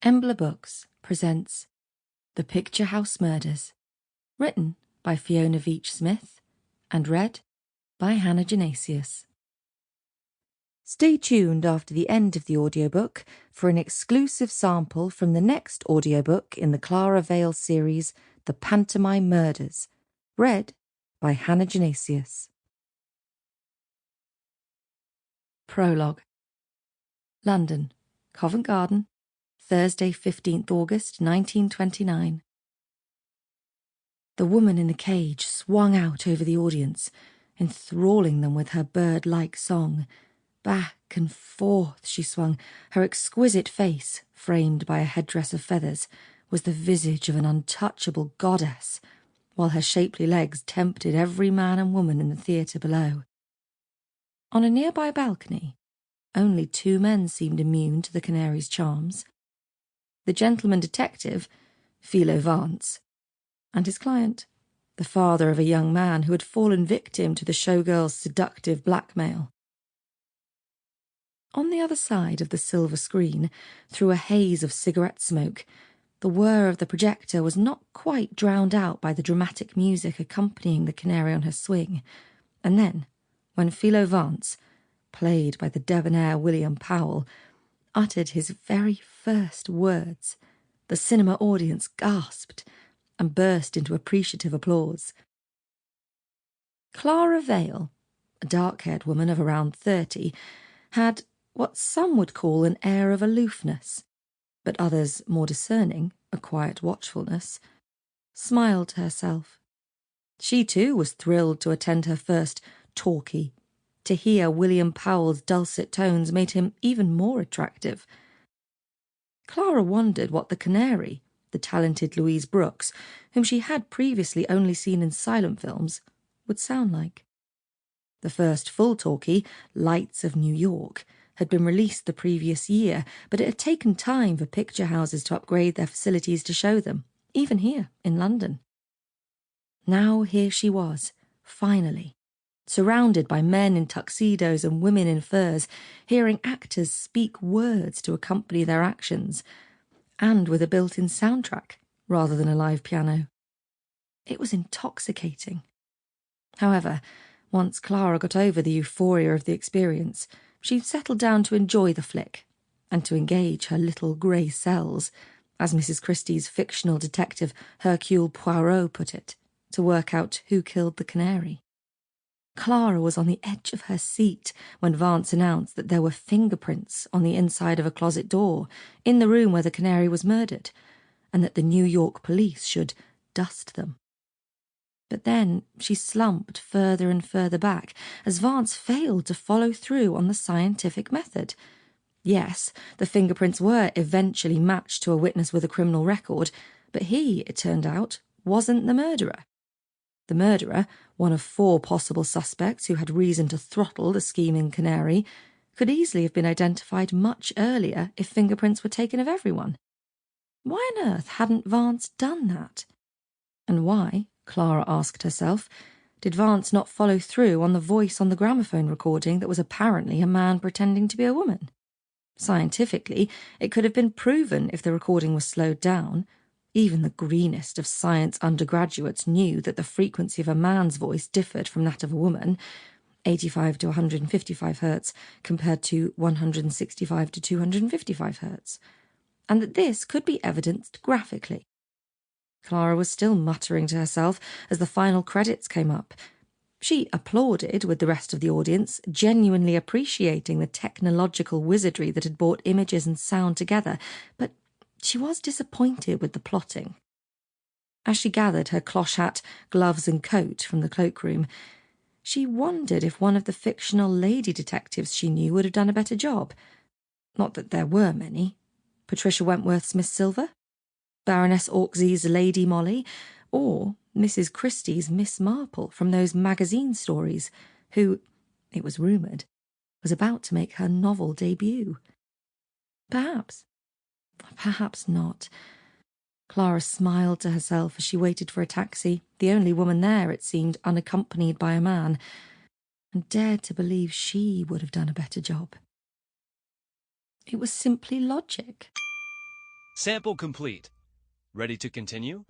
Embla Books presents The Picture House Murders, written by Fiona Veitch Smith and read by Hannah Genesius. Stay tuned after the end of the audiobook for an exclusive sample from the next audiobook in the Clara Vale series, The Pantomime Murders, read by Hannah Genesius. Prologue. London, Covent Garden, Thursday, 15th August 1929. The woman in the cage swung out over the audience, enthralling them with her bird-like song. Back and forth she swung. Her exquisite face, framed by a headdress of feathers, was the visage of an untouchable goddess, while her shapely legs tempted every man and woman in the theatre below. On a nearby balcony, only two men seemed immune to the canary's charms. The gentleman detective, Philo Vance, and his client, the father of a young man who had fallen victim to the showgirl's seductive blackmail. On the other side of the silver screen, through a haze of cigarette smoke, the whir of the projector was not quite drowned out by the dramatic music accompanying the canary on her swing, and then, when Philo Vance, played by the debonair William Powell, uttered his very first words, the cinema audience gasped and burst into appreciative applause. Clara Vale, a dark-haired woman of around 30, had what some would call an air of aloofness, but others, more discerning, a quiet watchfulness, smiled to herself. She too was thrilled to attend her first talkie. To hear William Powell's dulcet tones made him even more attractive. Clara wondered what the canary, the talented Louise Brooks, whom she had previously only seen in silent films, would sound like. The first full talkie, Lights of New York, had been released the previous year, but it had taken time for picture houses to upgrade their facilities to show them, even here in London. Now here she was, finally, surrounded by men in tuxedos and women in furs, hearing actors speak words to accompany their actions, and with a built-in soundtrack rather than a live piano. It was intoxicating. However, once Clara got over the euphoria of the experience, she settled down to enjoy the flick and to engage her little grey cells, as Mrs. Christie's fictional detective Hercule Poirot put it, to work out who killed the canary. Clara was on the edge of her seat when Vance announced that there were fingerprints on the inside of a closet door in the room where the canary was murdered, and that the New York police should dust them. But then she slumped further and further back as Vance failed to follow through on the scientific method. Yes, the fingerprints were eventually matched to a witness with a criminal record, but he, it turned out, wasn't the murderer. The murderer, one of 4 possible suspects who had reason to throttle the scheming canary, could easily have been identified much earlier if fingerprints were taken of everyone. Why on earth hadn't Vance done that? And why, Clara asked herself, did Vance not follow through on the voice on the gramophone recording that was apparently a man pretending to be a woman? Scientifically, it could have been proven if the recording was slowed down. Even the greenest of science undergraduates knew that the frequency of a man's voice differed from that of a woman, 85 to 155 Hz compared to 165 to 255 Hz, and that this could be evidenced graphically. Clara was still muttering to herself as the final credits came up. She applauded with the rest of the audience, genuinely appreciating the technological wizardry that had brought images and sound together, but she was disappointed with the plotting. As she gathered her cloche hat, gloves and coat from the cloakroom, she wondered if one of the fictional lady detectives she knew would have done a better job. Not that there were many. Patricia Wentworth's Miss Silver, Baroness Orczey's Lady Molly, or Mrs. Christie's Miss Marple from those magazine stories, who, it was rumoured, was about to make her novel debut. Perhaps not. Clara smiled to herself as she waited for a taxi, the only woman there, it seemed, unaccompanied by a man, and dared to believe she would have done a better job. It was simply logic. Sample complete. Ready to continue?